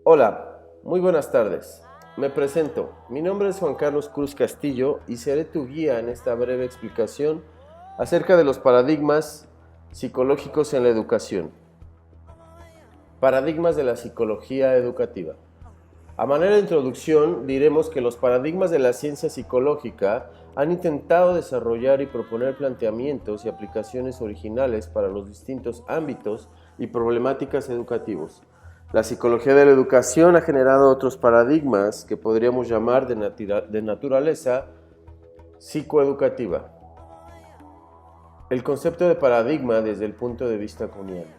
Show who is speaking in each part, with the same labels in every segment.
Speaker 1: Hola, muy buenas tardes. Me presento. Mi nombre es Juan Carlos Cruz Castillo y seré tu guía en esta breve explicación acerca de los paradigmas psicológicos en la educación. Paradigmas de la psicología educativa. A manera de introducción, diremos que los paradigmas de la ciencia psicológica han intentado desarrollar y proponer planteamientos y aplicaciones originales para los distintos ámbitos y problemáticas educativos. La psicología de la educación ha generado otros paradigmas que podríamos llamar de naturaleza psicoeducativa. El concepto de paradigma desde el punto de vista kuhniano.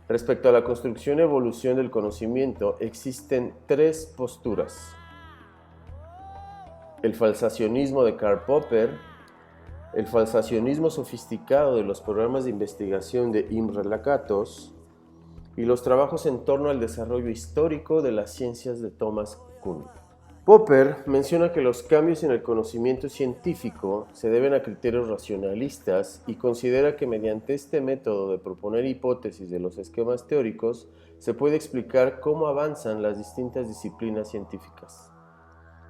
Speaker 1: Respecto a la construcción y evolución del conocimiento, existen tres posturas. El falsacionismo de Karl Popper, el falsacionismo sofisticado de los programas de investigación de Imre Lakatos y los trabajos en torno al desarrollo histórico de las ciencias de Thomas Kuhn. Popper menciona que los cambios en el conocimiento científico se deben a criterios racionalistas y considera que mediante este método de proponer hipótesis de los esquemas teóricos se puede explicar cómo avanzan las distintas disciplinas científicas.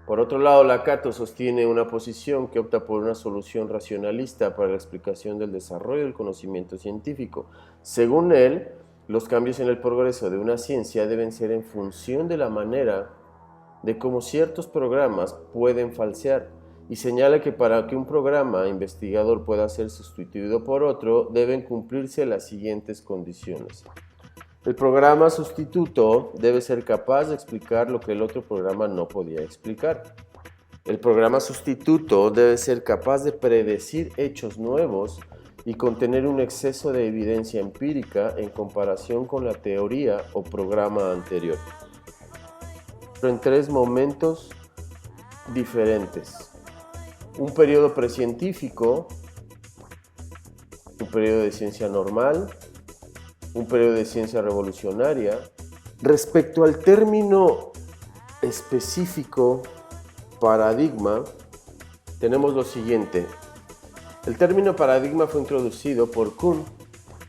Speaker 1: Por otro lado, Lakatos sostiene una posición que opta por una solución racionalista para la explicación del desarrollo del conocimiento científico. Según él, los cambios en el progreso de una ciencia deben ser en función de la manera de cómo ciertos programas pueden falsear, y señala que para que un programa investigador pueda ser sustituido por otro, deben cumplirse las siguientes condiciones. El programa sustituto debe ser capaz de explicar lo que el otro programa no podía explicar. El programa sustituto debe ser capaz de predecir hechos nuevos y contener un exceso de evidencia empírica en comparación con la teoría o programa anterior, pero en tres momentos diferentes. Un periodo precientífico, un periodo de ciencia normal, un periodo de ciencia revolucionaria. Respecto al término específico paradigma, tenemos lo siguiente. El término paradigma fue introducido por Kuhn.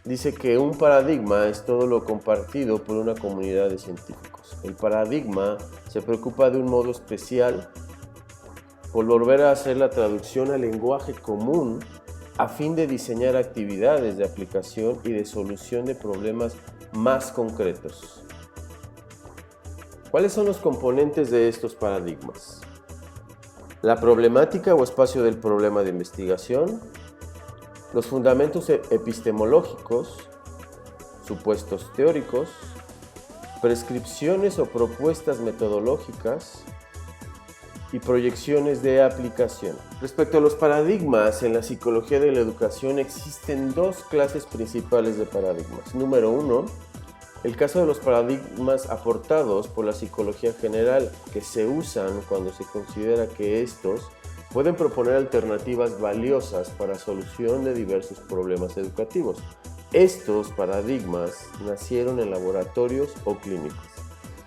Speaker 1: Dice que un paradigma es todo lo compartido por una comunidad de científicos. El paradigma se preocupa de un modo especial por volver a hacer la traducción al lenguaje común a fin de diseñar actividades de aplicación y de solución de problemas más concretos. ¿Cuáles son los componentes de estos paradigmas? La problemática o espacio del problema de investigación, los fundamentos epistemológicos, supuestos teóricos, prescripciones o propuestas metodológicas y proyecciones de aplicación. Respecto a los paradigmas, en la psicología de la educación existen dos clases principales de paradigmas. Número uno, el caso de los paradigmas aportados por la psicología general, que se usan cuando se considera que estos pueden proponer alternativas valiosas para solución de diversos problemas educativos. Estos paradigmas nacieron en laboratorios o clínicas.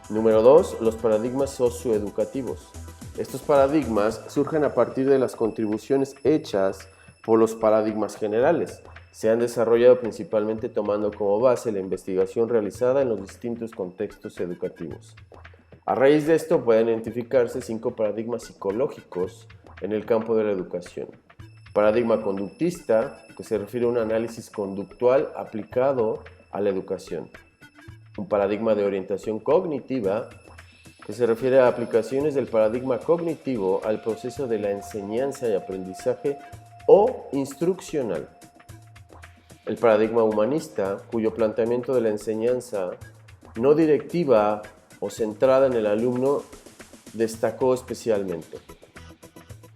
Speaker 1: Número 2, los paradigmas socioeducativos. Estos paradigmas surgen a partir de las contribuciones hechas por los paradigmas generales. Se han desarrollado principalmente tomando como base la investigación realizada en los distintos contextos educativos. A raíz de esto pueden identificarse 5 paradigmas psicológicos en el campo de la educación. Paradigma conductista, que se refiere a un análisis conductual aplicado a la educación. Un paradigma de orientación cognitiva, que se refiere a aplicaciones del paradigma cognitivo al proceso de la enseñanza y aprendizaje o instruccional. El paradigma humanista, cuyo planteamiento de la enseñanza no directiva o centrada en el alumno destacó especialmente.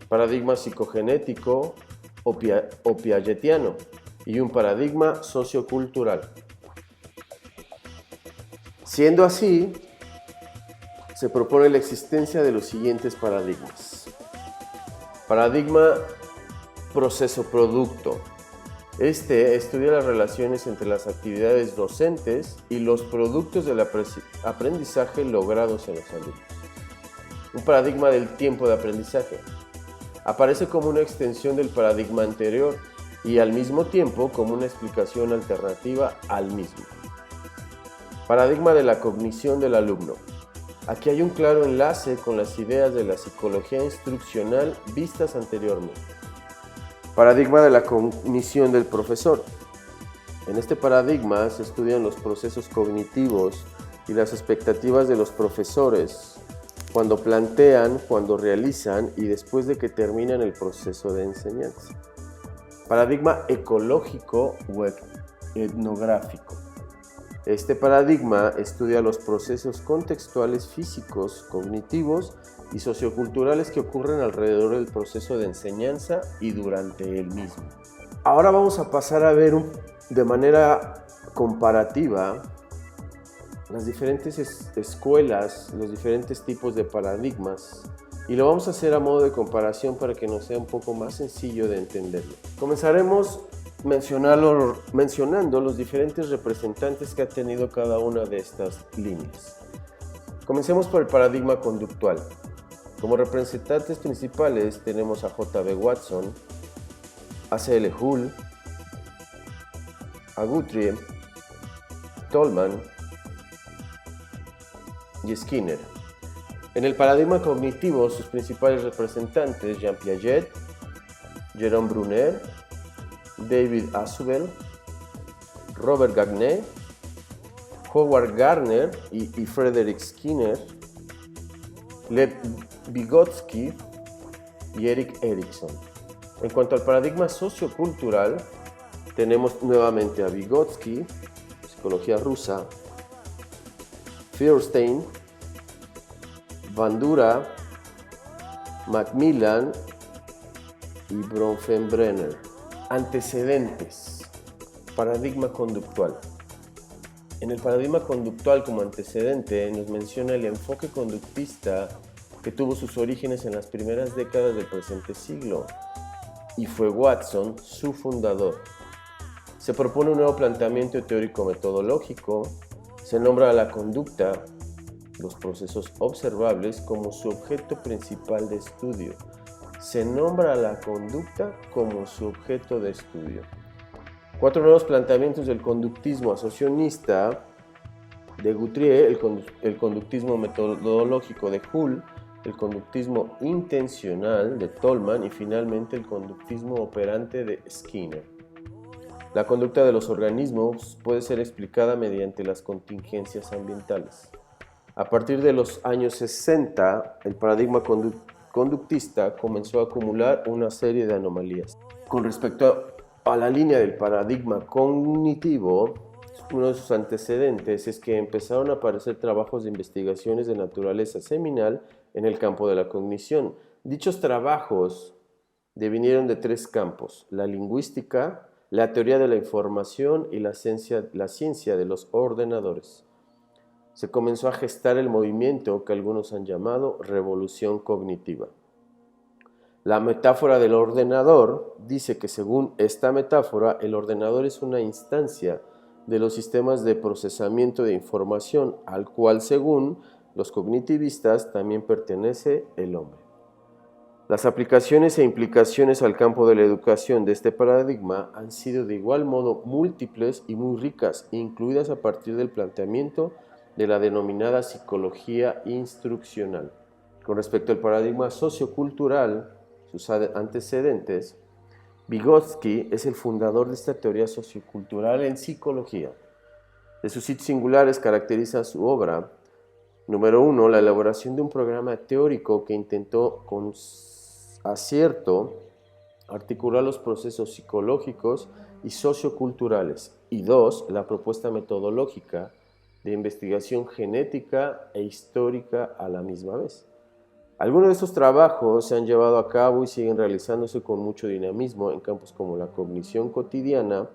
Speaker 1: Paradigma psicogenético o piagetiano y un paradigma sociocultural. Siendo así, se propone la existencia de los siguientes paradigmas. Paradigma proceso-producto. Este estudia las relaciones entre las actividades docentes y los productos del aprendizaje logrados en los alumnos. Un paradigma del tiempo de aprendizaje. Aparece como una extensión del paradigma anterior y al mismo tiempo como una explicación alternativa al mismo. Paradigma de la cognición del alumno. Aquí hay un claro enlace con las ideas de la psicología instruccional vistas anteriormente. Paradigma de la cognición del profesor. En este paradigma se estudian los procesos cognitivos y las expectativas de los profesores cuando plantean, cuando realizan y después de que terminan el proceso de enseñanza. Paradigma ecológico o etnográfico. Este paradigma estudia los procesos contextuales físicos, cognitivos y socioculturales que ocurren alrededor del proceso de enseñanza y durante el mismo. Ahora vamos a pasar a ver de manera comparativa las diferentes escuelas, los diferentes tipos de paradigmas, y lo vamos a hacer a modo de comparación para que nos sea un poco más sencillo de entenderlo. Comenzaremos mencionando los diferentes representantes que ha tenido cada una de estas líneas. Comencemos por el paradigma conductual. Como representantes principales tenemos a J.B. Watson, a C.L. Hull, a Guthrie, Tolman y Skinner. En el paradigma cognitivo, sus principales representantes Jean Piaget, Jérôme Bruner, David Ausubel, Robert Gagné, Howard Gardner y Frederick Skinner, Lev Vygotsky y Erik Erikson. En cuanto al paradigma sociocultural, tenemos nuevamente a Vygotsky, psicología rusa, Feuerstein, Bandura, Macmillan y Bronfenbrenner. Antecedentes. Paradigma conductual. En el paradigma conductual como antecedente nos menciona el enfoque conductista que tuvo sus orígenes en las primeras décadas del presente siglo y fue Watson su fundador. Se propone un nuevo planteamiento teórico-metodológico, se nombra a la conducta, los procesos observables, como su objeto principal de estudio. Se nombra a la conducta como su objeto de estudio. 4 nuevos planteamientos del conductismo asociacionista de Guthrie, el conductismo metodológico de Hull, el conductismo intencional de Tolman y finalmente el conductismo operante de Skinner. La conducta de los organismos puede ser explicada mediante las contingencias ambientales. A partir de los años 60, el paradigma conductista comenzó a acumular una serie de anomalías. Con respecto a la línea del paradigma cognitivo, uno de sus antecedentes es que empezaron a aparecer trabajos de investigaciones de naturaleza seminal en el campo de la cognición. Dichos trabajos devinieron de 3 campos: la lingüística, la teoría de la información y la ciencia de los ordenadores. Se comenzó a gestar el movimiento que algunos han llamado revolución cognitiva. La metáfora del ordenador dice que según esta metáfora, el ordenador es una instancia de los sistemas de procesamiento de información, al cual, según los cognitivistas, también pertenece el hombre. Las aplicaciones e implicaciones al campo de la educación de este paradigma han sido de igual modo múltiples y muy ricas, incluidas a partir del planteamiento de la denominada psicología instruccional. Con respecto al paradigma sociocultural, sus antecedentes, Vygotsky es el fundador de esta teoría sociocultural en psicología. De sus hits singulares caracteriza su obra. Número 1, la elaboración de un programa teórico que intentó con acierto articular los procesos psicológicos y socioculturales. Y 2, la propuesta metodológica de investigación genética e histórica a la misma vez. Algunos de estos trabajos se han llevado a cabo y siguen realizándose con mucho dinamismo en campos como la cognición cotidiana,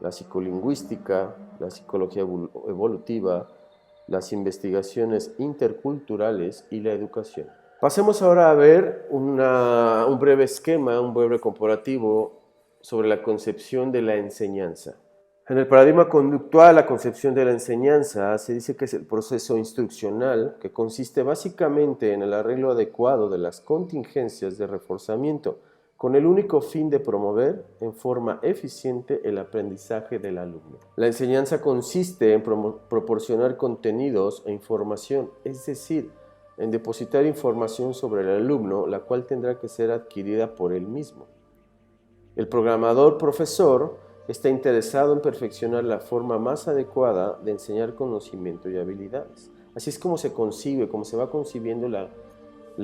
Speaker 1: la psicolingüística, la psicología evolutiva, las investigaciones interculturales y la educación. Pasemos ahora a ver un breve esquema, un breve comparativo sobre la concepción de la enseñanza. En el paradigma conductual, la concepción de la enseñanza se dice que es el proceso instruccional que consiste básicamente en el arreglo adecuado de las contingencias de reforzamiento con el único fin de promover en forma eficiente el aprendizaje del alumno. La enseñanza consiste en proporcionar contenidos e información, es decir, en depositar información sobre el alumno, la cual tendrá que ser adquirida por él mismo. El programador profesor está interesado en perfeccionar la forma más adecuada de enseñar conocimiento y habilidades. Así es como se concibe, como se va concibiendo la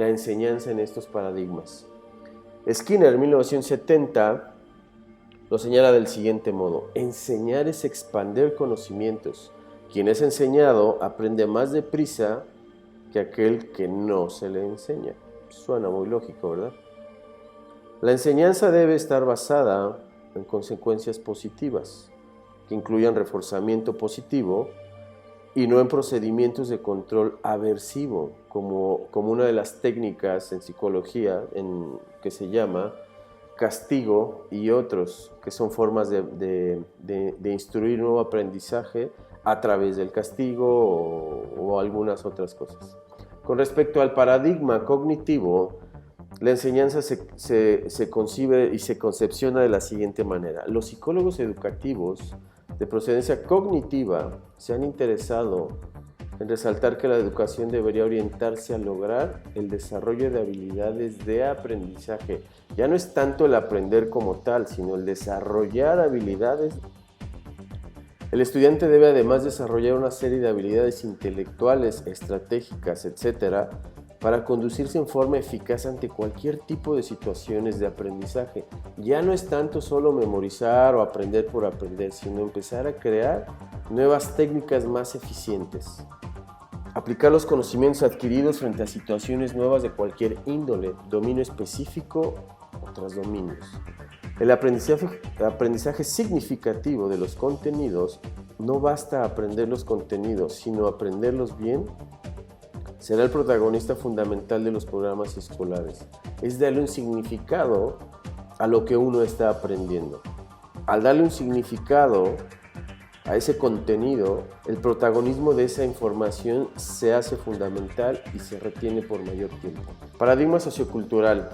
Speaker 1: enseñanza en estos paradigmas. Skinner, en 1970, lo señala del siguiente modo: enseñar es expander conocimientos. Quien es enseñado aprende más deprisa que aquel que no se le enseña. Suena muy lógico, ¿verdad? La enseñanza debe estar basada en consecuencias positivas, que incluyan reforzamiento positivo y no en procedimientos de control aversivo, como una de las técnicas en psicología que se llama castigo y otros, que son formas de instruir nuevo aprendizaje a través del castigo o algunas otras cosas. Con respecto al paradigma cognitivo, la enseñanza se concibe y se concepciona de la siguiente manera. Los psicólogos educativos de procedencia cognitiva se han interesado en resaltar que la educación debería orientarse a lograr el desarrollo de habilidades de aprendizaje. Ya no es tanto el aprender como tal, sino el desarrollar habilidades. El estudiante debe además desarrollar una serie de habilidades intelectuales, estratégicas, etc., para conducirse en forma eficaz ante cualquier tipo de situaciones de aprendizaje. Ya no es tanto solo memorizar o aprender por aprender, sino empezar a crear nuevas técnicas más eficientes. Aplicar los conocimientos adquiridos frente a situaciones nuevas de cualquier índole, dominio específico o otros dominios. El aprendizaje significativo de los contenidos no basta aprender los contenidos, sino aprenderlos bien. Será el protagonista fundamental de los programas escolares. Es darle un significado a lo que uno está aprendiendo. Al darle un significado a ese contenido, el protagonismo de esa información se hace fundamental y se retiene por mayor tiempo. Paradigma sociocultural.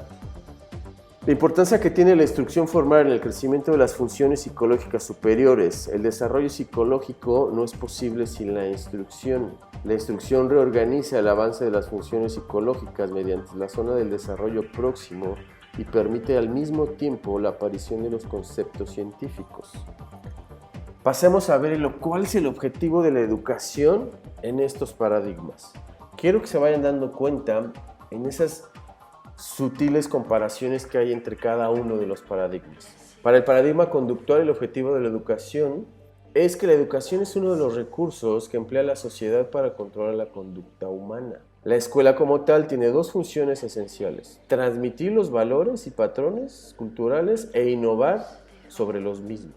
Speaker 1: La importancia que tiene la instrucción formal en el crecimiento de las funciones psicológicas superiores. El desarrollo psicológico no es posible sin la instrucción. La instrucción reorganiza el avance de las funciones psicológicas mediante la zona del desarrollo próximo y permite al mismo tiempo la aparición de los conceptos científicos. Pasemos a ver cuál es el objetivo de la educación en estos paradigmas. Quiero que se vayan dando cuenta en esas sutiles comparaciones que hay entre cada uno de los paradigmas. Para el paradigma conductual, el objetivo de la educación es que la educación es uno de los recursos que emplea la sociedad para controlar la conducta humana. La escuela como tal tiene dos funciones esenciales: transmitir los valores y patrones culturales e innovar sobre los mismos.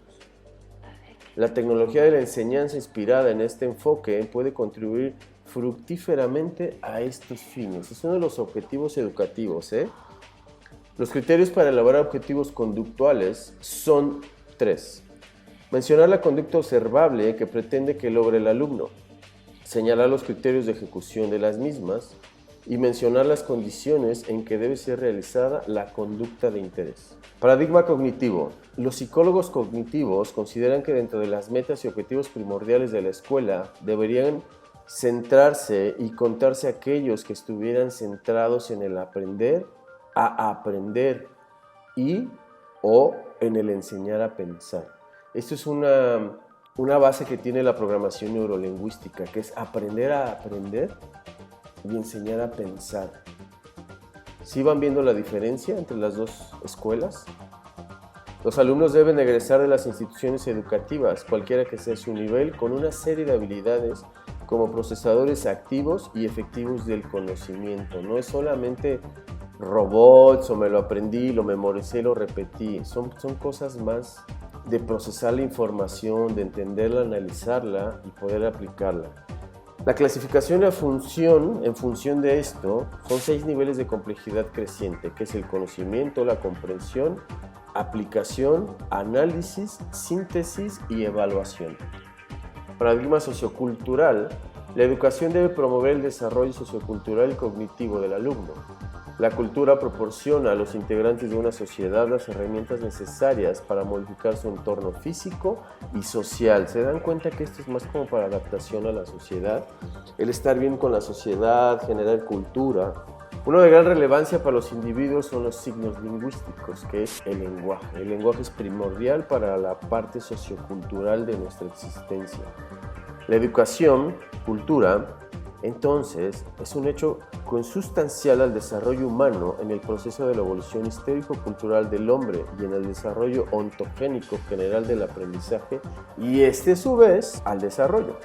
Speaker 1: La tecnología de la enseñanza inspirada en este enfoque puede contribuir fructíferamente a estos fines. Es uno de los objetivos educativos. Los criterios para elaborar objetivos conductuales son 3. Mencionar la conducta observable que pretende que logre el alumno. Señalar los criterios de ejecución de las mismas y mencionar las condiciones en que debe ser realizada la conducta de interés. Paradigma cognitivo. Los psicólogos cognitivos consideran que dentro de las metas y objetivos primordiales de la escuela deberían centrarse y contarse aquellos que estuvieran centrados en el aprender a aprender y o en el enseñar a pensar. Esto es una base que tiene la programación neurolingüística, que es aprender a aprender y enseñar a pensar. ¿Sí van viendo la diferencia entre las dos escuelas? Los alumnos deben egresar de las instituciones educativas, cualquiera que sea su nivel, con una serie de habilidades como procesadores activos y efectivos del conocimiento. No es solamente robots o me lo aprendí, lo memoricé, lo repetí. Son cosas más de procesar la información, de entenderla, analizarla y poder aplicarla. La clasificación en función de esto, son 6 niveles de complejidad creciente, que es el conocimiento, la comprensión, aplicación, análisis, síntesis y evaluación. Paradigma sociocultural. La educación debe promover el desarrollo sociocultural y cognitivo del alumno. La cultura proporciona a los integrantes de una sociedad las herramientas necesarias para modificar su entorno físico y social. ¿Se dan cuenta que esto es más como para adaptación a la sociedad? El estar bien con la sociedad, generar cultura. Una de gran relevancia para los individuos son los signos lingüísticos, que es el lenguaje. El lenguaje es primordial para la parte sociocultural de nuestra existencia. La educación, cultura, entonces, es un hecho consustancial al desarrollo humano en el proceso de la evolución histórico-cultural del hombre y en el desarrollo ontogénico general del aprendizaje y a su vez, al desarrollo.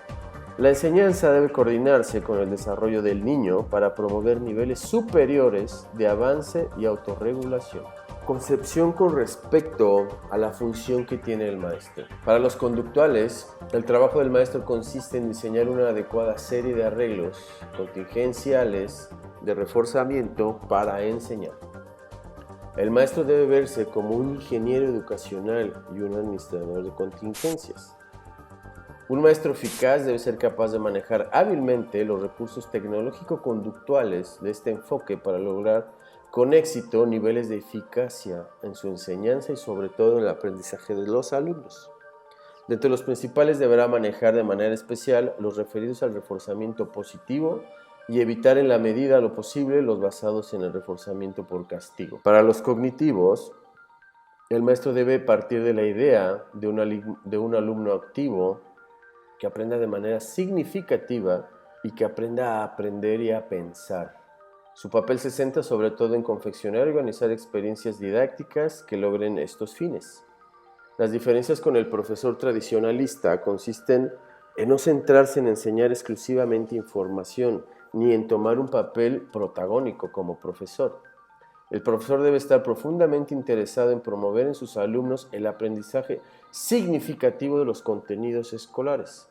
Speaker 1: La enseñanza debe coordinarse con el desarrollo del niño para promover niveles superiores de avance y autorregulación. Concepción con respecto a la función que tiene el maestro. Para los conductuales, el trabajo del maestro consiste en diseñar una adecuada serie de arreglos contingenciales de reforzamiento para enseñar. El maestro debe verse como un ingeniero educacional y un administrador de contingencias. Un maestro eficaz debe ser capaz de manejar hábilmente los recursos tecnológico-conductuales de este enfoque para lograr con éxito niveles de eficacia en su enseñanza y sobre todo en el aprendizaje de los alumnos. De entre los principales deberá manejar de manera especial los referidos al reforzamiento positivo y evitar en la medida lo posible los basados en el reforzamiento por castigo. Para los cognitivos, el maestro debe partir de la idea de un alumno activo que aprenda de manera significativa y que aprenda a aprender y a pensar. Su papel se centra sobre todo en confeccionar y organizar experiencias didácticas que logren estos fines. Las diferencias con el profesor tradicionalista consisten en no centrarse en enseñar exclusivamente información, ni en tomar un papel protagónico como profesor. El profesor debe estar profundamente interesado en promover en sus alumnos el aprendizaje significativo de los contenidos escolares.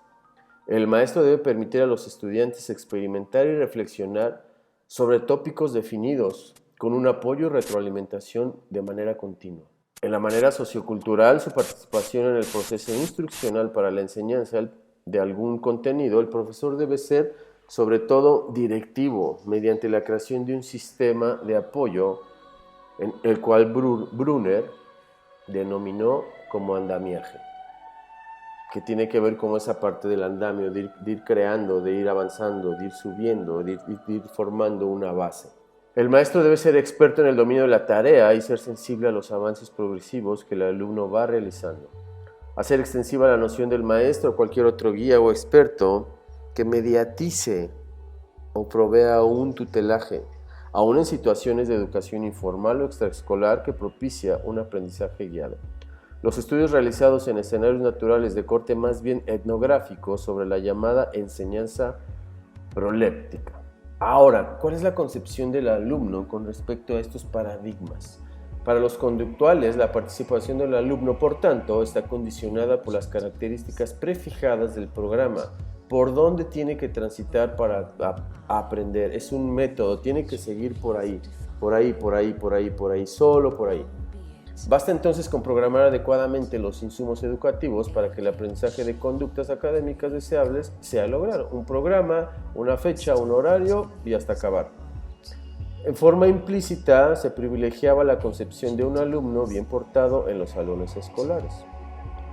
Speaker 1: El maestro debe permitir a los estudiantes experimentar y reflexionar sobre tópicos definidos, con un apoyo y retroalimentación de manera continua. En la manera sociocultural, su participación en el proceso instruccional para la enseñanza de algún contenido, el profesor debe ser, sobre todo, directivo, mediante la creación de un sistema de apoyo, en el cual Brunner denominó como andamiaje, que tiene que ver con esa parte del andamio, de ir creando, de ir avanzando, de ir subiendo, de ir formando una base. El maestro debe ser experto en el dominio de la tarea y ser sensible a los avances progresivos que el alumno va realizando. Hacer extensiva la noción del maestro o cualquier otro guía o experto que mediatice o provea un tutelaje, aún en situaciones de educación informal o extraescolar que propicia un aprendizaje guiado. Los estudios realizados en escenarios naturales de corte más bien etnográfico sobre la llamada enseñanza proléptica. Ahora, ¿cuál es la concepción del alumno con respecto a estos paradigmas? Para los conductuales, la participación del alumno, por tanto, está condicionada por las características prefijadas del programa, por dónde tiene que transitar para aprender. Es un método, tiene que seguir por ahí, solo por ahí. Basta entonces con programar adecuadamente los insumos educativos para que el aprendizaje de conductas académicas deseables sea logrado. Un programa, una fecha, un horario y hasta acabar. En forma implícita se privilegiaba la concepción de un alumno bien portado en los salones escolares.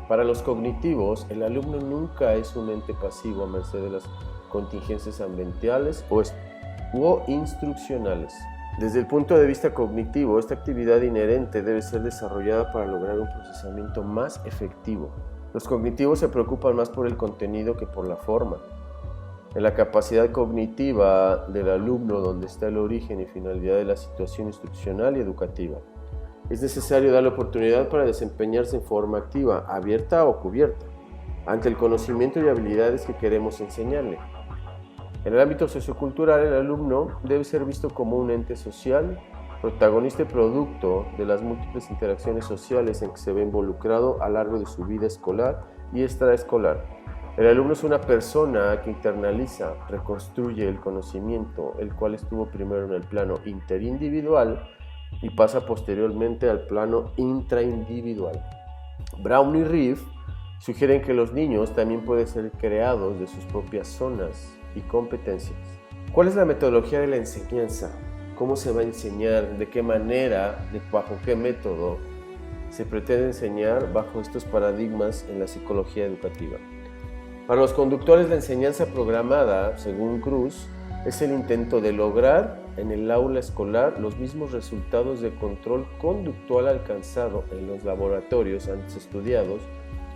Speaker 1: Para los cognitivos, el alumno nunca es un ente pasivo a merced de las contingencias ambientales o instruccionales. Desde el punto de vista cognitivo, esta actividad inherente debe ser desarrollada para lograr un procesamiento más efectivo. Los cognitivos se preocupan más por el contenido que por la forma. En la capacidad cognitiva del alumno, donde está el origen y finalidad de la situación instruccional y educativa. Es necesario dar la oportunidad para desempeñarse en forma activa, abierta o cubierta, ante el conocimiento y habilidades que queremos enseñarle. En el ámbito sociocultural, el alumno debe ser visto como un ente social, protagonista y producto de las múltiples interacciones sociales en que se ve involucrado a lo largo de su vida escolar y extraescolar. El alumno es una persona que internaliza, reconstruye el conocimiento, el cual estuvo primero en el plano interindividual y pasa posteriormente al plano intraindividual. Brown y Reeve sugieren que los niños también pueden ser creados de sus propias zonas y competencias. ¿Cuál es la metodología de la enseñanza? cómo se va a enseñar, de qué manera, bajo qué método se pretende enseñar bajo estos paradigmas en la psicología educativa. Para los conductores, la enseñanza programada, según Cruz, es el intento de lograr en el aula escolar los mismos resultados de control conductual alcanzado en los laboratorios antes estudiados,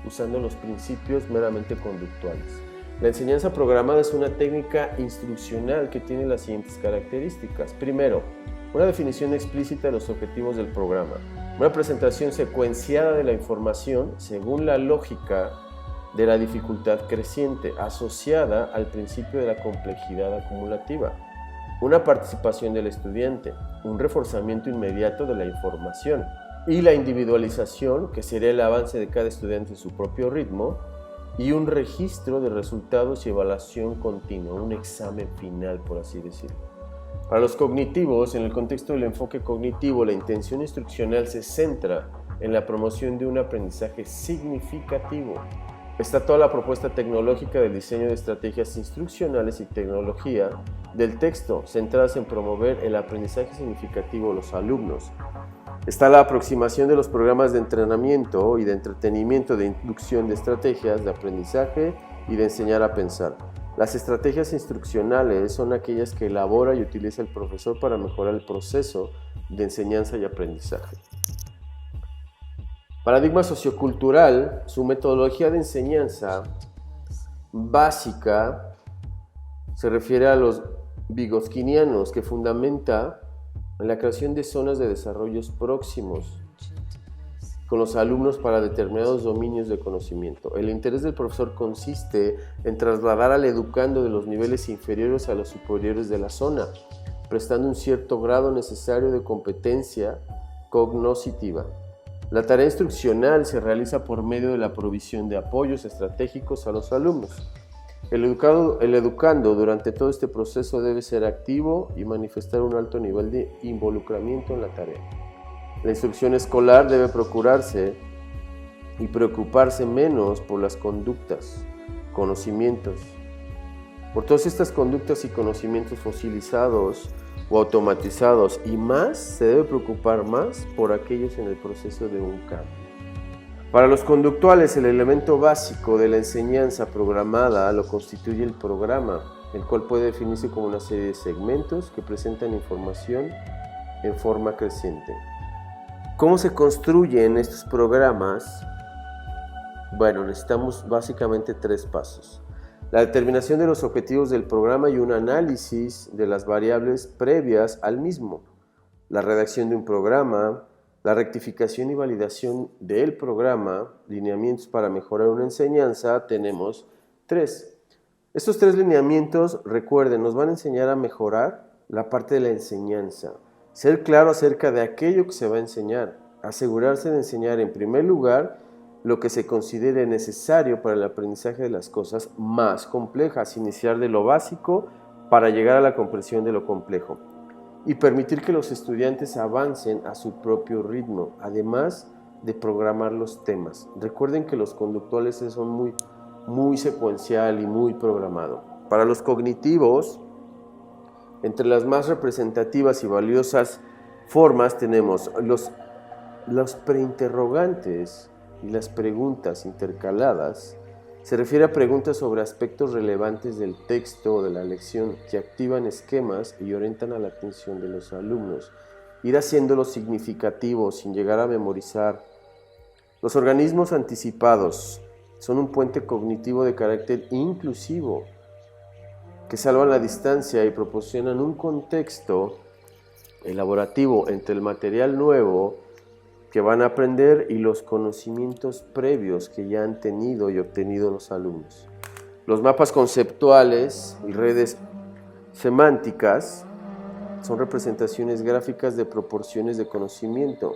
Speaker 1: usando los principios meramente conductuales. La enseñanza programada es una técnica instruccional que tiene las siguientes características. Primero, una definición explícita de los objetivos del programa. Una presentación secuenciada de la información según la lógica de la dificultad creciente, asociada al principio de la complejidad acumulativa. Una participación del estudiante, un reforzamiento inmediato de la información y la individualización, que sería el avance de cada estudiante en su propio ritmo, y un registro de resultados y evaluación continua, un examen final, por así decirlo. Para los cognitivos, en el contexto del enfoque cognitivo, la intención instruccional se centra en la promoción de un aprendizaje significativo. Está toda la propuesta tecnológica del diseño de estrategias instruccionales y tecnología del texto, centradas en promover el aprendizaje significativo de los alumnos. Está la aproximación de los programas de entrenamiento y de entretenimiento de inducción de estrategias de aprendizaje y de enseñar a pensar. Las estrategias instruccionales son aquellas que elabora y utiliza el profesor para mejorar el proceso de enseñanza y aprendizaje. Paradigma sociocultural, su metodología de enseñanza básica se refiere a los vygotskynianos, que fundamenta en la creación de zonas de desarrollos próximos con los alumnos para determinados dominios de conocimiento. El interés del profesor consiste en trasladar al educando de los niveles inferiores a los superiores de la zona, prestando un cierto grado necesario de competencia cognoscitiva. La tarea instruccional se realiza por medio de la provisión de apoyos estratégicos a los alumnos. El educando durante todo este proceso debe ser activo y manifestar un alto nivel de involucramiento en la tarea. La instrucción escolar debe procurarse y preocuparse menos por las conductas, conocimientos. Por todas estas conductas y conocimientos fosilizados o automatizados, y más, se debe preocupar más por aquellos en el proceso de un cambio. Para los conductuales, el elemento básico de la enseñanza programada lo constituye el programa, el cual puede definirse como una serie de segmentos que presentan información en forma creciente. ¿Cómo se construyen estos programas? Bueno, necesitamos básicamente 3 pasos. La determinación de los objetivos del programa y un análisis de las variables previas al mismo. La redacción de un programa, la rectificación y validación del programa, lineamientos para mejorar una enseñanza, tenemos 3. Estos 3 lineamientos, recuerden, nos van a enseñar a mejorar la parte de la enseñanza. Ser claro acerca de aquello que se va a enseñar. Asegurarse de enseñar en primer lugar lo que se considere necesario para el aprendizaje de las cosas más complejas. Iniciar de lo básico para llegar a la comprensión de lo complejo. Y permitir que los estudiantes avancen a su propio ritmo, además de programar los temas. Recuerden que los conductuales son muy secuencial y muy programado. Para los cognitivos, entre las más representativas y valiosas formas tenemos los preinterrogantes y las preguntas intercaladas. Se refiere a preguntas sobre aspectos relevantes del texto o de la lección que activan esquemas y orientan a la atención de los alumnos. Ir haciéndolo significativo sin llegar a memorizar. Los organismos anticipados son un puente cognitivo de carácter inclusivo que salvan la distancia y proporcionan un contexto elaborativo entre el material nuevo que van a aprender y los conocimientos previos que ya han tenido y obtenido los alumnos. Los mapas conceptuales y redes semánticas son representaciones gráficas de proporciones de conocimiento,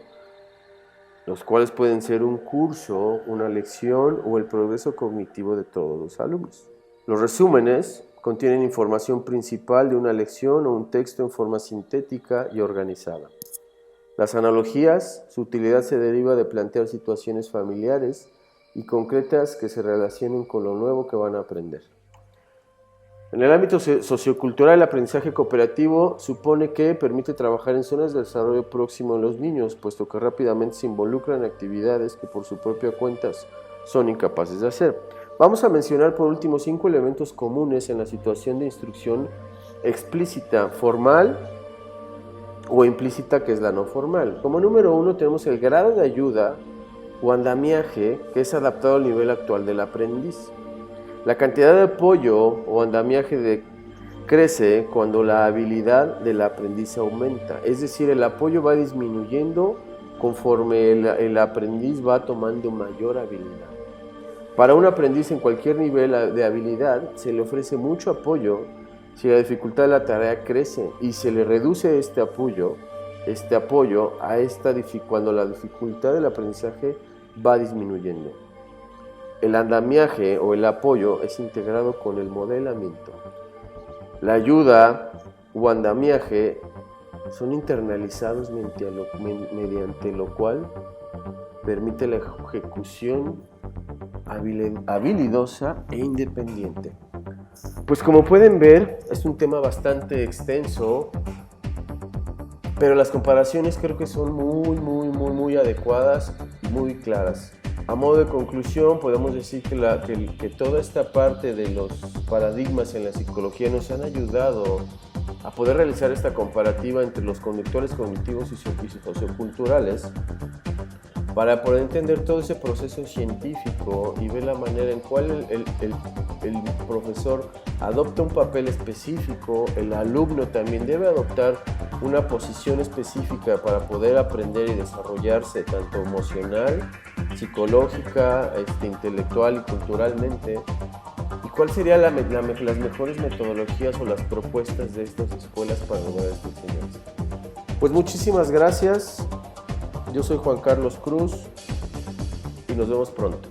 Speaker 1: los cuales pueden ser un curso, una lección o el progreso cognitivo de todos los alumnos. Los resúmenes contienen información principal de una lección o un texto en forma sintética y organizada. Las analogías, su utilidad se deriva de plantear situaciones familiares y concretas que se relacionen con lo nuevo que van a aprender. En el ámbito sociocultural, el aprendizaje cooperativo supone que permite trabajar en zonas de desarrollo próximo a los niños, puesto que rápidamente se involucran en actividades que por su propia cuenta son incapaces de hacer. Vamos a mencionar por último 5 elementos comunes en la situación de instrucción explícita, formal o implícita, que es la no formal. Como número 1 tenemos el grado de ayuda o andamiaje que es adaptado al nivel actual del aprendiz. La cantidad de apoyo o andamiaje crece cuando la habilidad del aprendiz aumenta, es decir, el apoyo va disminuyendo conforme el aprendiz va tomando mayor habilidad. Para un aprendiz en cualquier nivel de habilidad se le ofrece mucho apoyo si la dificultad de la tarea crece y se le reduce este apoyo cuando la dificultad del aprendizaje va disminuyendo. El andamiaje o el apoyo es integrado con el modelamiento. La ayuda o andamiaje son internalizados mediante lo cual permite la ejecución habilidosa e independiente. Pues como pueden ver, es un tema bastante extenso, pero las comparaciones creo que son muy adecuadas y muy claras. A modo de conclusión, podemos decir que toda esta parte de los paradigmas en la psicología nos han ayudado a poder realizar esta comparativa entre los conductores cognitivos y socioculturales para poder entender todo ese proceso científico y ver la manera en cual el profesor adopta un papel específico, el alumno también debe adoptar una posición específica para poder aprender y desarrollarse tanto emocional, psicológica, intelectual y culturalmente. ¿Y cuál serían las mejores metodologías o las propuestas de estas escuelas para lograr esta enseñanza? Pues muchísimas gracias. Yo soy Juan Carlos Cruz y nos vemos pronto.